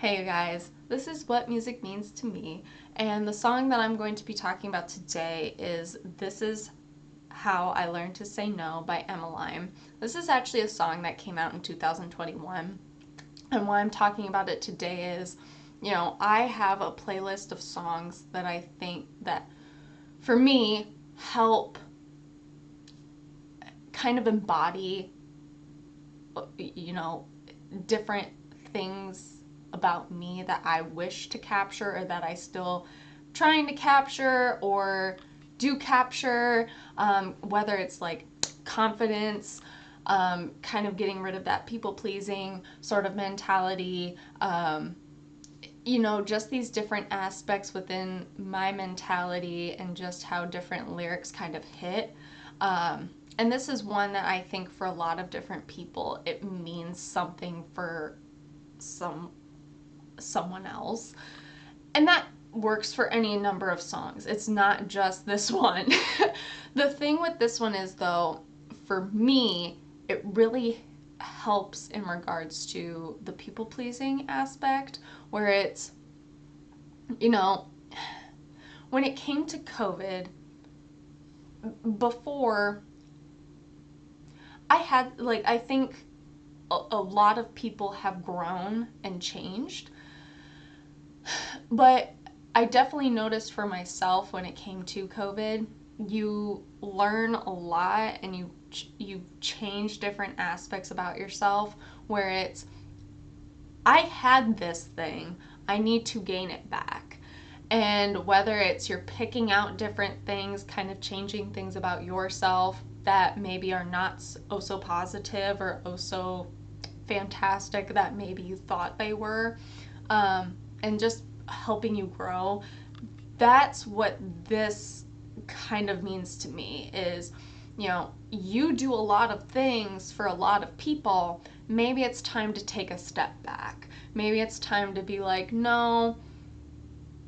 Hey you guys, this is What Music Means to Me, and the song that I'm going to be talking about today is This Is How I Learned to Say No by EMELINE. This is actually a song that came out in 2021, and why I'm talking about it today is, I have a playlist of songs that I think that, for me, help kind of embody, different things about me that I wish to capture or that I still trying to capture or do capture, whether it's like confidence, kind of getting rid of that people pleasing sort of mentality, just these different aspects within my mentality and just how different lyrics kind of hit. And this is one that I think for a lot of different people, it means something for someone else. And that works for any number of songs. It's not just this one. The thing with this one is, though, for me, it really helps in regards to the people pleasing aspect, where it's, when it came to COVID, before I think a lot of people have grown and changed. But I definitely noticed for myself when it came to COVID, you learn a lot and you change different aspects about yourself, where it's, I had this thing, I need to gain it back. And whether it's you're picking out different things, kind of changing things about yourself that maybe are not oh so positive or oh so fantastic that maybe you thought they were, and just helping you grow. That's what this kind of means to me is, you do a lot of things for a lot of people. Maybe it's time to take a step back. Maybe it's time to be like, no,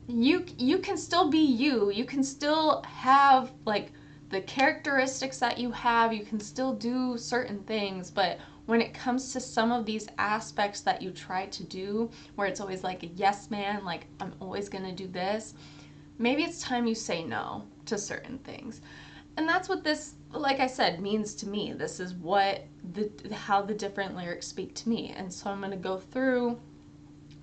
you can still be you. You can still have like the characteristics that you have. You can still do certain things, but when it comes to some of these aspects that you try to do, where it's always like a yes man, like I'm always gonna do this, maybe it's time you say no to certain things. And that's what this, like I said, means to me. This is how the different lyrics speak to me. And so I'm gonna go through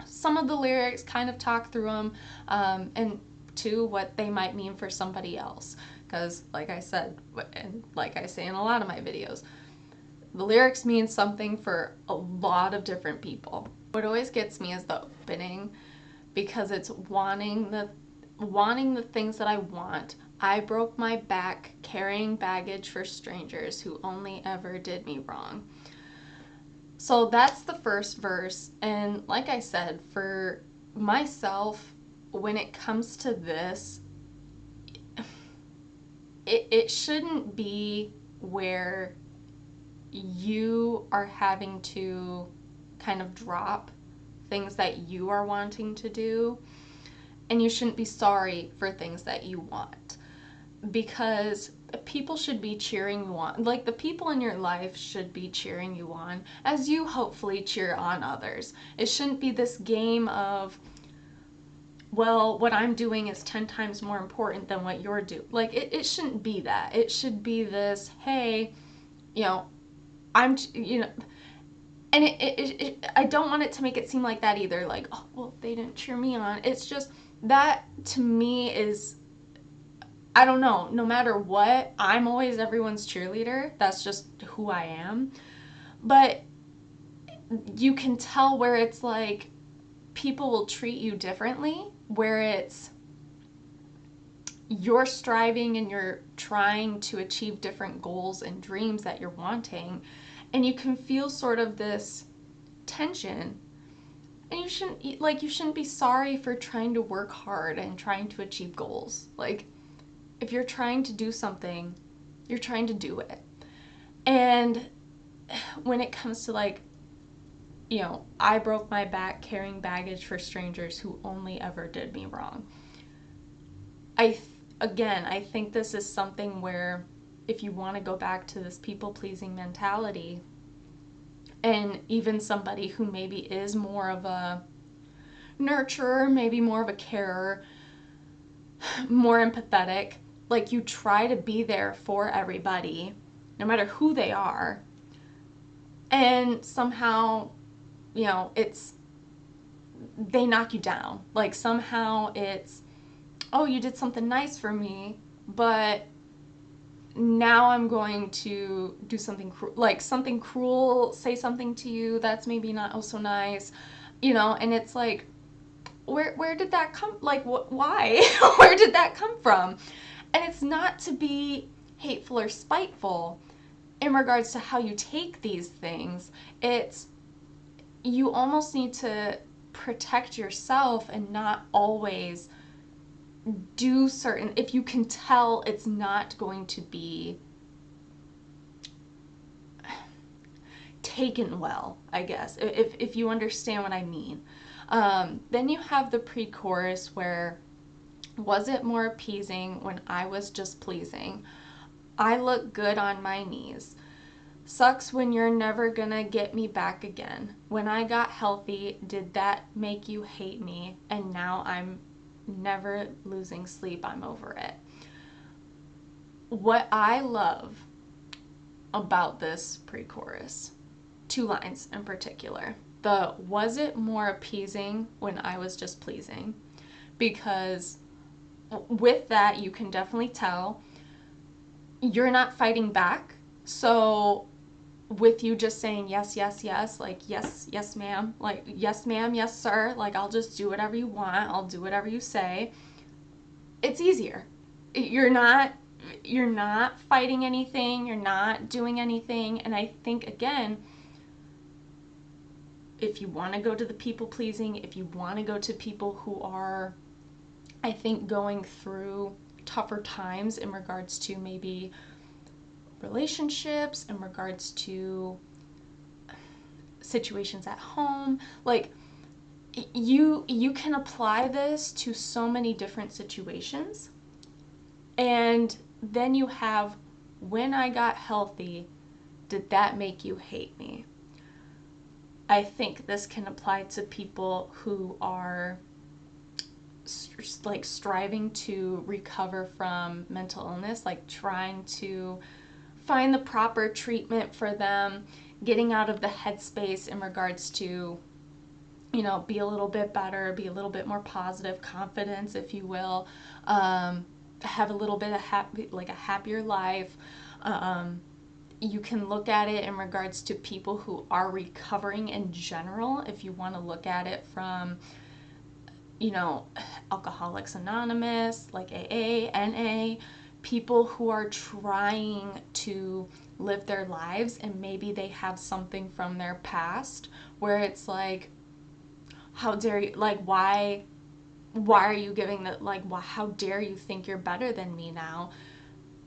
some of the lyrics, kind of talk through them, and to what they might mean for somebody else. Because, like I said, and like I say in a lot of my videos, the lyrics mean something for a lot of different people. What always gets me is the opening, because it's wanting the things that I want. I broke my back carrying baggage for strangers who only ever did me wrong. So that's the first verse. And like I said, for myself, when it comes to this, it shouldn't be where you are having to kind of drop things that you are wanting to do, and you shouldn't be sorry for things that you want, because people should be cheering you on. Like, the people in your life should be cheering you on as you hopefully cheer on others. It shouldn't be this game of, well, what I'm doing is 10 times more important than what you're doing. Like, it shouldn't be that. It should be this, hey, I'm, and I don't want it to make it seem like that either. Like, oh, well, they didn't cheer me on. It's just, that to me is, I don't know, no matter what, I'm always everyone's cheerleader. That's just who I am. But you can tell where it's like, people will treat you differently, where it's, you're striving and you're trying to achieve different goals and dreams that you're wanting, and you can feel sort of this tension. And you shouldn't be sorry for trying to work hard and trying to achieve goals. Like, if you're trying to do something, you're trying to do it. And when it comes to like, I broke my back carrying baggage for strangers who only ever did me wrong. I think this is something where, if you want to go back to this people-pleasing mentality, and even somebody who maybe is more of a nurturer, maybe more of a carer, more empathetic. Like, you try to be there for everybody, no matter who they are. And somehow, they knock you down. Like, somehow it's, oh, you did something nice for me, but now I'm going to do something something cruel, say something to you that's maybe not oh so nice, and it's like, where did that come, like, why? Where did that come from? And it's not to be hateful or spiteful in regards to how you take these things. It's, you almost need to protect yourself and not always do certain, if you can tell it's not going to be taken well, I guess, if you understand what I mean. Then you have the pre-chorus where, was it more appeasing when I was just pleasing? I look good on my knees. Sucks when you're never gonna get me back again. When I got healthy, did that make you hate me? And now I'm never losing sleep, I'm over it. What I love about this pre-chorus, two lines in particular. The, was it more appeasing when I was just pleasing? Because with that, you can definitely tell you're not fighting back. So with you just saying yes, yes, yes, like yes, yes, ma'am, like yes, ma'am, yes, sir, like I'll just do whatever you want, I'll do whatever you say, it's easier. You're not fighting anything, you're not doing anything. And I think, again, if you want to go to the people pleasing, if you want to go to people who are, I think, going through tougher times in regards to maybe relationships, in regards to situations at home, like, you can apply this to so many different situations. And then you have, when I got healthy, did that make you hate me? I think this can apply to people who are like striving to recover from mental illness, like trying to find the proper treatment for them, getting out of the headspace in regards to, be a little bit better, be a little bit more positive, confidence, if you will, have a little bit of a happier life. You can look at it in regards to people who are recovering in general, if you want to look at it from, Alcoholics Anonymous, like AA, NA, people who are trying to live their lives, and maybe they have something from their past where it's like, how dare you, like, why are you giving that, like, how dare you think you're better than me now?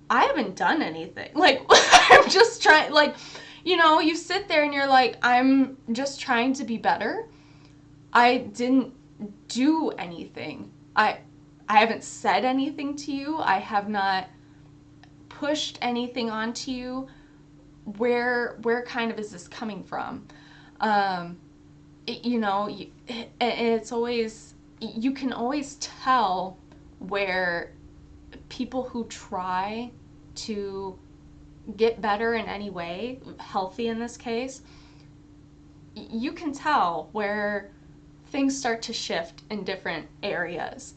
I haven't done anything. Like, I'm just trying, like, you sit there and you're like, I'm just trying to be better. I didn't do anything. I haven't said anything to you. I have not pushed anything onto you. Where kind of is this coming from? It's always, you can always tell where people who try to get better in any way, healthy in this case, you can tell where things start to shift in different areas.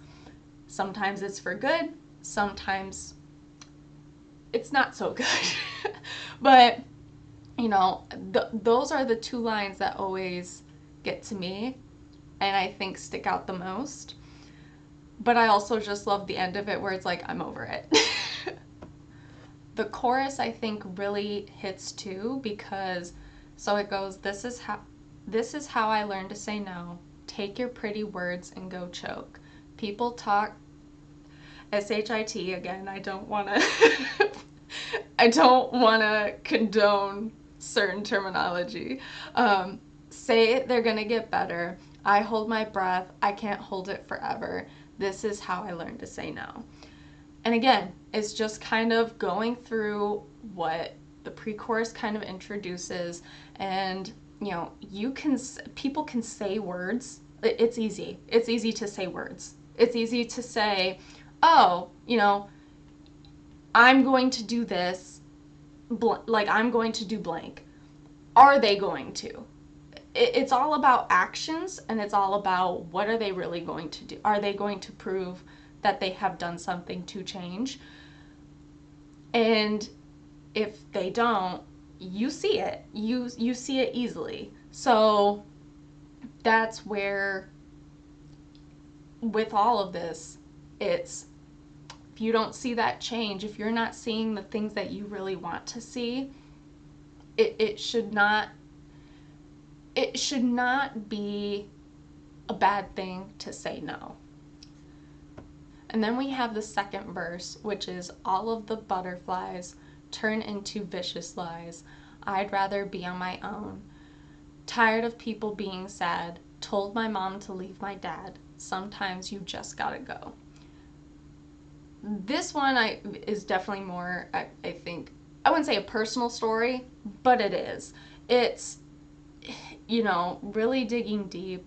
Sometimes it's for good, sometimes it's not so good. But, those are the two lines that always get to me and I think stick out the most. But I also just love the end of it where it's like, I'm over it. The chorus, I think, really hits too, because so it goes, this is how I learned to say no. Take your pretty words and go choke. People talk, SHIT again, I don't want to condone certain terminology. Say they're gonna get better. I hold my breath. I can't hold it forever. This is how I learned to say no. And again, it's just kind of going through what the pre-chorus kind of introduces. And, people can say words It's easy. It's easy to say words. It's easy to say, oh, I'm going to do this, like I'm going to do blank. Are they going to? It's all about actions, and it's all about what are they really going to do? Are they going to prove that they have done something to change? And if they don't, you see it. You see it easily. So that's where, with all of this, it's, if you don't see that change, if you're not seeing the things that you really want to see, it should not be a bad thing to say no. And then we have the second verse, which is, all of the butterflies turn into vicious lies. I'd rather be on my own. Tired of people being sad. Told my mom to leave my dad. Sometimes you just gotta go. This one is definitely more, I think, I wouldn't say a personal story, but it is. It's, really digging deep,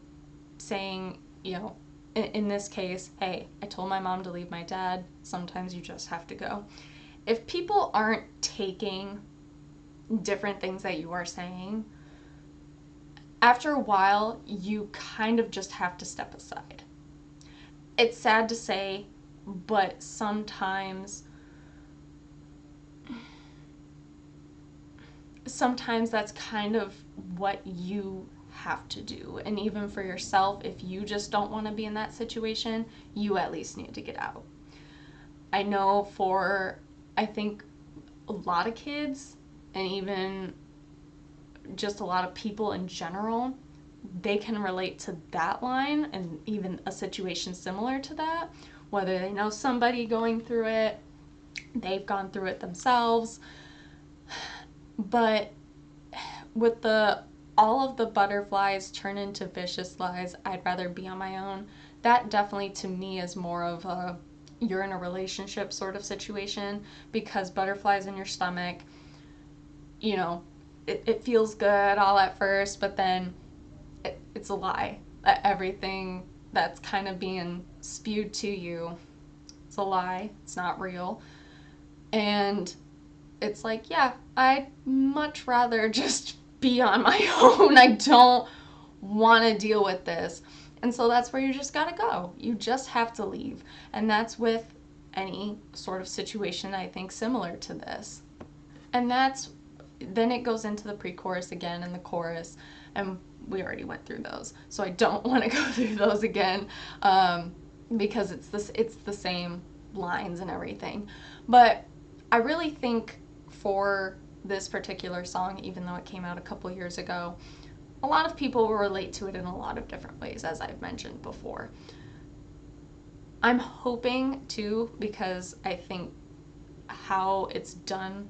saying, in this case, hey, I told my mom to leave my dad. Sometimes you just have to go. If people aren't taking different things that you are saying, after a while, you kind of just have to step aside. It's sad to say, but sometimes that's kind of what you have to do. And even for yourself, if you just don't want to be in that situation, you at least need to get out. I know for, I think, a lot of kids, and even just a lot of people in general, they can relate to that line and even a situation similar to that, whether they know somebody going through it, they've gone through it themselves. But with the all of the butterflies turn into vicious lies, I'd rather be on my own, that definitely to me is more of a, you're in a relationship sort of situation, because butterflies in your stomach, it feels good all at first, but then it's a lie. Everything that's kind of being spewed to you, it's a lie. It's not real. And it's like, yeah, I'd much rather just be on my own. I don't want to deal with this. And so that's where you just got to go. You just have to leave. And that's with any sort of situation, I think, similar to this. And then it goes into the pre-chorus again and the chorus. And we already went through those. So I don't want to go through those again, because it's the same lines and everything. But I really think for this particular song, even though it came out a couple years ago, a lot of people will relate to it in a lot of different ways, as I've mentioned before. I'm hoping too, because I think how it's done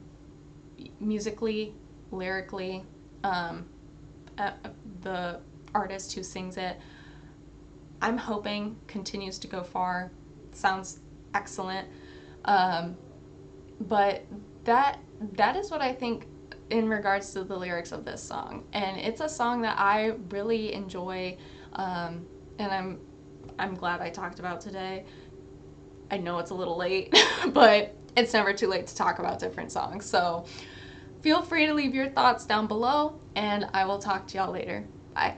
musically, lyrically, the artist who sings it, I'm hoping continues to go far. It sounds excellent. But that is what I think in regards to the lyrics of this song. And it's a song that I really enjoy, and I'm glad I talked about today. I know it's a little late, but it's never too late to talk about different songs. So feel free to leave your thoughts down below, and I will talk to y'all later. Bye.